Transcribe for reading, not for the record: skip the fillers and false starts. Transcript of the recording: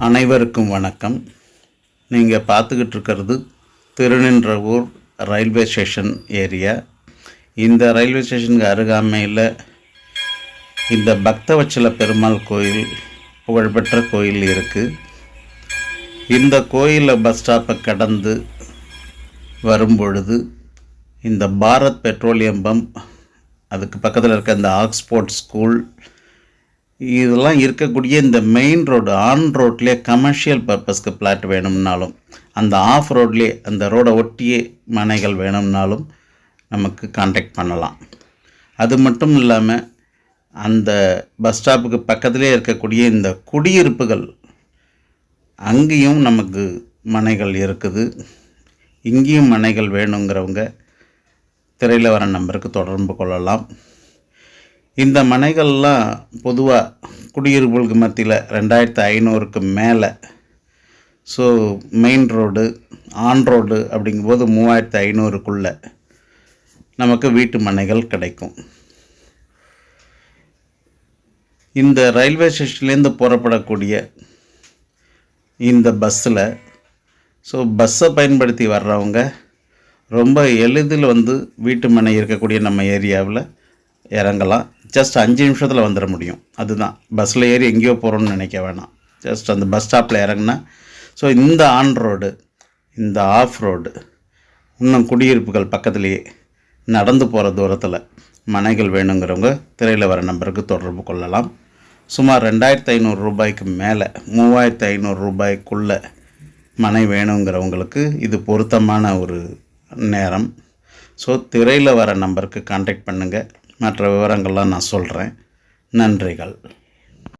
அனைவருக்கும் வணக்கம். நீங்கள் பார்த்துக்கிட்டு இருக்கிறது திருநின்றவூர் ரயில்வே ஸ்டேஷன் ஏரியா. இந்த ரயில்வே ஸ்டேஷனுக்கு அருகாமையில் இந்த பக்தவச்சல பெருமாள் கோயில், புகழ்பெற்ற கோயில் இருக்குது. இந்த கோயிலில் பஸ் ஸ்டாப்பை கடந்து வரும்பொழுது இந்த பாரத் பெட்ரோலியம் பம்ப், அதுக்கு பக்கத்தில் இருக்க இந்த ஆக்ஸ்போர்ட் ஸ்கூல், இதெல்லாம் இருக்கக்கூடிய இந்த மெயின் ரோடு, ஆன் ரோட்லேயே கமர்ஷியல் பர்பஸ்க்கு பிளாட் வேணும்னாலும், அந்த ஆஃப் ரோட்லேயே அந்த ரோடை ஒட்டியே மனைகள் வேணும்னாலும் நமக்கு கான்டாக்ட் பண்ணலாம். அது மட்டும் இல்லாமல் அந்த பஸ் ஸ்டாப்புக்கு பக்கத்திலே இருக்கக்கூடிய இந்த குடியிருப்புகள், அங்கேயும் நமக்கு மனைகள் இருக்குது. இங்கேயும் மனைகள் வேணுங்கிறவங்க திரையில் வர நம்பருக்கு தொடர்பு கொள்ளலாம். இந்த மனைகள்லாம் பொதுவாக குடியிருப்புகளுக்கு மத்தியில் 2500க்கு மேலே. So main road, on road அப்படிங்கும்போது 3500க்குள்ளே நமக்கு வீட்டு மனைகள் கிடைக்கும். இந்த ரயில்வே ஸ்டேஷன்லேருந்து புறப்படக்கூடிய இந்த பஸ்ஸில் பஸ்ஸை பயன்படுத்தி வர்றவங்க ரொம்ப எளிதில் வீட்டு மனை இருக்கக்கூடிய நம்ம ஏரியாவில் இறங்கலாம். ஜஸ்ட் 5 நிமிஷத்தில் வந்துட முடியும். அதுதான், பஸ்ஸில் ஏறி எங்கேயோ போகிறோன்னு நினைக்க வேணாம். ஜஸ்ட் அந்த பஸ் ஸ்டாப்பில் இறங்குனா இந்த ஆன் ரோடு, இந்த ஆஃப் ரோடு, இன்னும் குடியிருப்புகள் பக்கத்துலேயே நடந்து போகிற தூரத்தில் மனைகள் வேணுங்கிறவங்க திரையில் வர நம்பருக்கு தொடர்பு கொள்ளலாம். சுமார் 2500 ரூபாய்க்கு மேலே 3500 ரூபாய்க்குள்ளே மனை வேணுங்கிறவங்களுக்கு இது பொருத்தமான ஒரு நேரம். திரையில் வர நம்பருக்கு கான்டாக்ட் பண்ணுங்கள். மற்ற விவரங்கள்லாம் நான் சொல்கிறேன். நன்றிகள்.